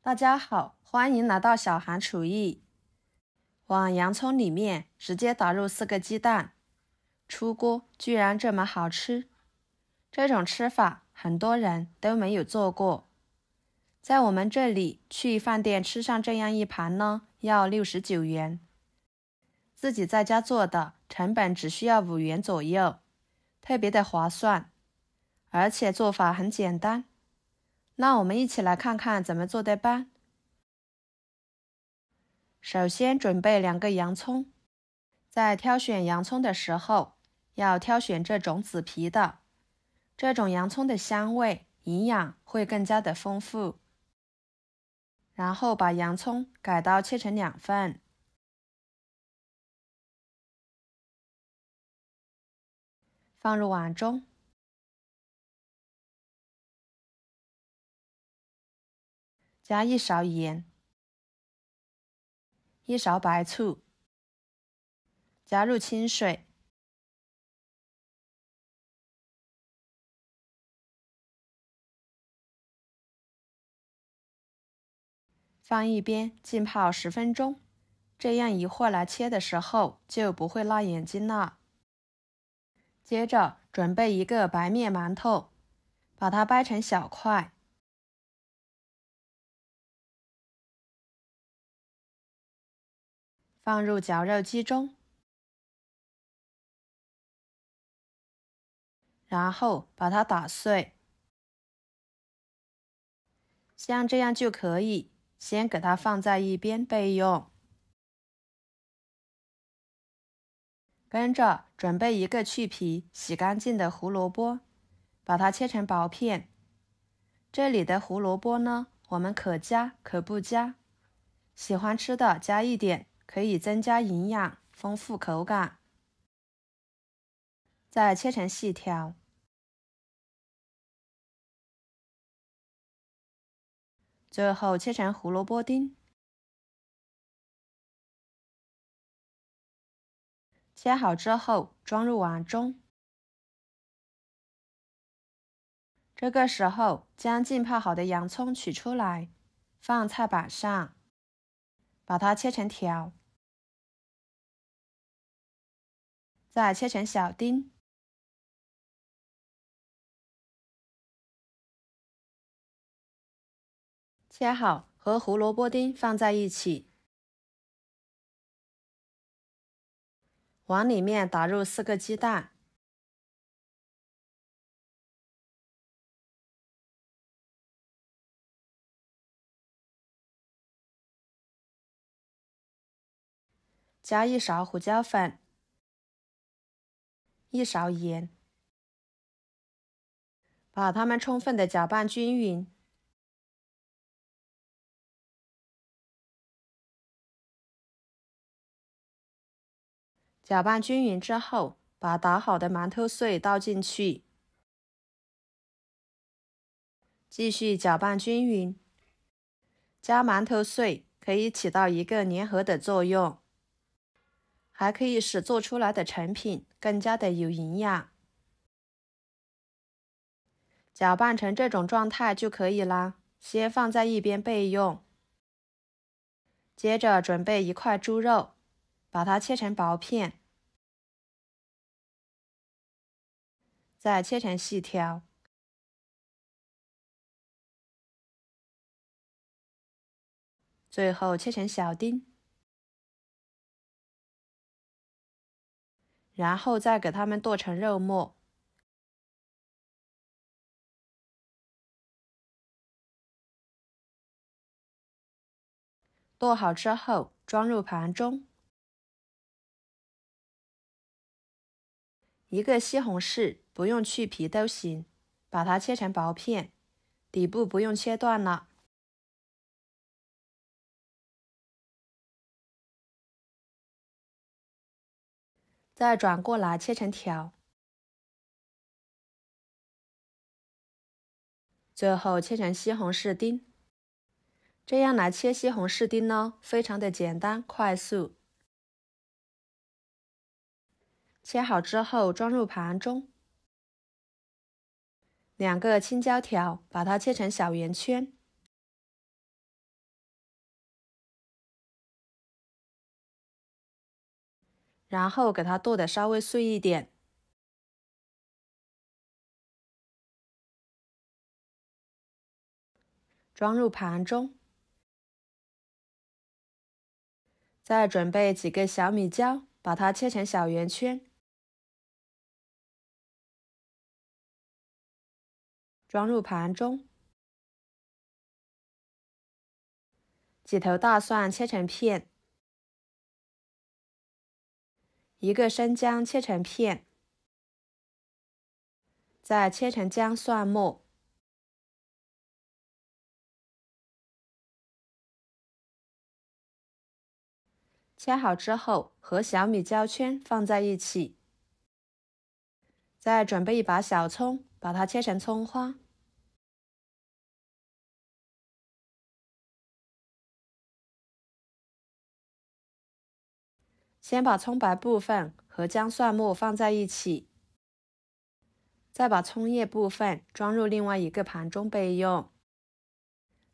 大家好，欢迎来到小韩厨艺。往洋葱里面直接打入4个鸡蛋，出锅居然这么好吃。这种吃法很多人都没有做过。在我们这里去饭店吃上这样一盘呢，要69元。自己在家做的成本只需要5元左右，特别的划算，而且做法很简单。那我们一起来看看怎么做的吧。首先准备2个洋葱，在挑选洋葱的时候，要挑选这种紫皮的，这种洋葱的香味、营养会更加的丰富。然后把洋葱改刀切成2份，放入碗中，加1勺盐，1勺白醋，加入清水，放一边浸泡10分钟，这样一会儿来切的时候就不会辣眼睛了。接着准备1个白面馒头，把它掰成小块，放入绞肉机中，然后把它打碎，像这样就可以，先给它放在一边备用。跟着准备1个去皮、洗干净的胡萝卜，把它切成薄片。这里的胡萝卜呢，我们可加可不加，喜欢吃的加一点，可以增加营养，丰富口感。再切成细条。最后切成胡萝卜丁。切好之后装入碗中。这个时候将浸泡好的洋葱取出来，放菜板上，把它切成条，再切成小丁。切好和胡萝卜丁放在一起，往里面打入4个鸡蛋，加1勺胡椒粉，1勺盐，把它们充分的搅拌均匀。搅拌均匀之后，把打好的馒头碎倒进去，继续搅拌均匀。加馒头碎可以起到一个粘合的作用，还可以使做出来的成品更加的有营养。搅拌成这种状态就可以啦，先放在一边备用。接着准备1块猪肉，把它切成薄片，再切成细条，最后切成小丁，然后再给它们剁成肉末。剁好之后装入盘中。1个西红柿不用去皮都行，把它切成薄片，底部不用切断了。再转过来切成条，最后切成西红柿丁。这样来切西红柿丁呢，非常的简单快速。切好之后装入盘中。2个青椒条，把它切成小圆圈，然后给它剁得稍微碎一点。装入盘中。再准备几个小米椒，把它切成小圆圈。装入盘中。几头大蒜切成片。一个生姜切成片。再切成姜蒜末。切好之后，和小米椒圈放在一起。再准备一把小葱，把它切成葱花。先把葱白部分和姜蒜末放在一起，再把葱叶部分装入另外一个盘中备用。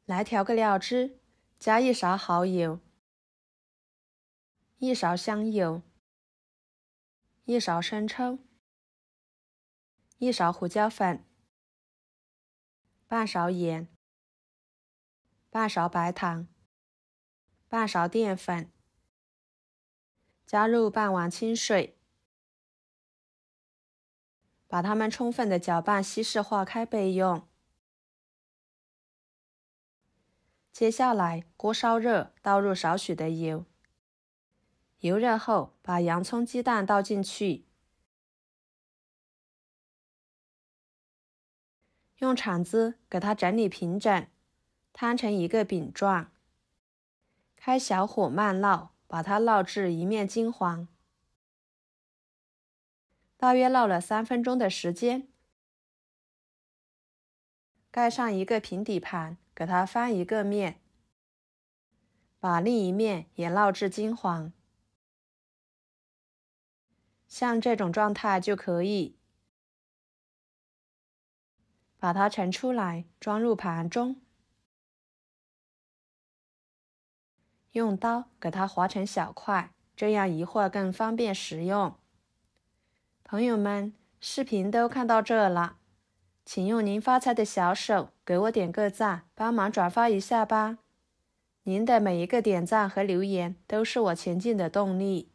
来调个料汁，加1勺蚝油、1勺香油、1勺生抽、1勺胡椒粉、半勺盐、半勺白糖、半勺淀粉，加入半碗清水，把它们充分的搅拌稀释化开备用。接下来锅烧热，倒入少许的油。油热后，把洋葱、鸡蛋倒进去，用铲子给它整理平整，摊成一个饼状。开小火慢烙，把它烙至一面金黄。大约烙了3分钟的时间，盖上一个平底盘，给它翻一个面，把另一面也烙至金黄。像这种状态就可以。把它盛出来，装入盘中。用刀给它划成小块，这样一会儿更方便食用。朋友们，视频都看到这了，请用您发财的小手给我点个赞，帮忙转发一下吧。您的每一个点赞和留言都是我前进的动力，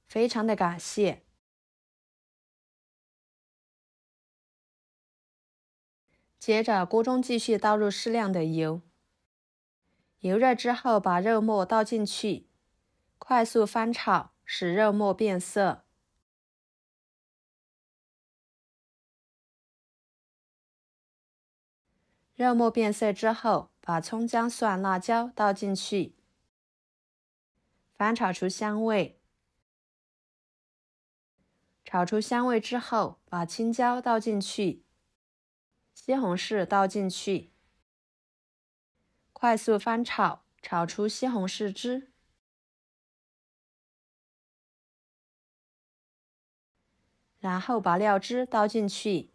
非常的感谢。接着锅中继续倒入适量的油，油热之后把肉末倒进去，快速翻炒，使肉末变色。肉末变色之后，把葱、姜、蒜、辣椒倒进去，翻炒出香味。炒出香味之后，把青椒倒进去，西红柿倒进去，快速翻炒，炒出西红柿汁。然后把料汁倒进去，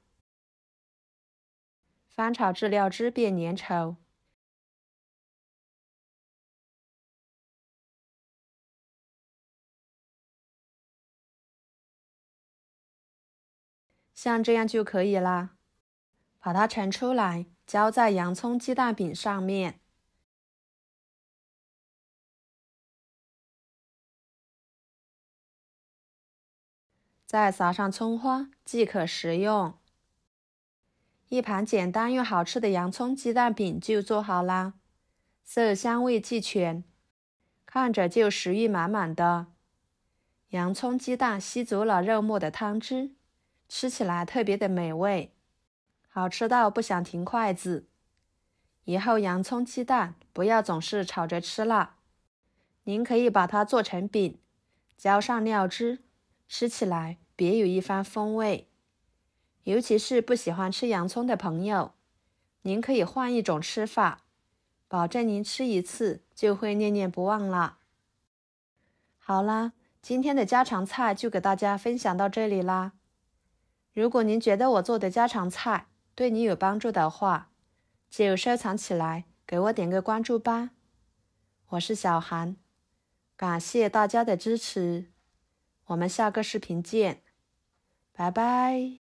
翻炒至料汁变粘稠。像这样就可以啦。把它盛出来，浇在洋葱鸡蛋饼上面。再撒上葱花，即可食用。一盘简单又好吃的洋葱鸡蛋饼就做好啦，色香味俱全，看着就食欲满满的。洋葱鸡蛋吸足了肉末的汤汁，吃起来特别的美味，好吃到不想停筷子。以后洋葱鸡蛋不要总是炒着吃了，您可以把它做成饼，浇上料汁，吃起来别有一番风味。尤其是不喜欢吃洋葱的朋友，您可以换一种吃法，保证您吃一次就会念念不忘了。好啦，今天的家常菜就给大家分享到这里啦。如果您觉得我做的家常菜对你有帮助的话，就收藏起来，给我点个关注吧。我是小韩，感谢大家的支持，我们下个视频见，拜拜。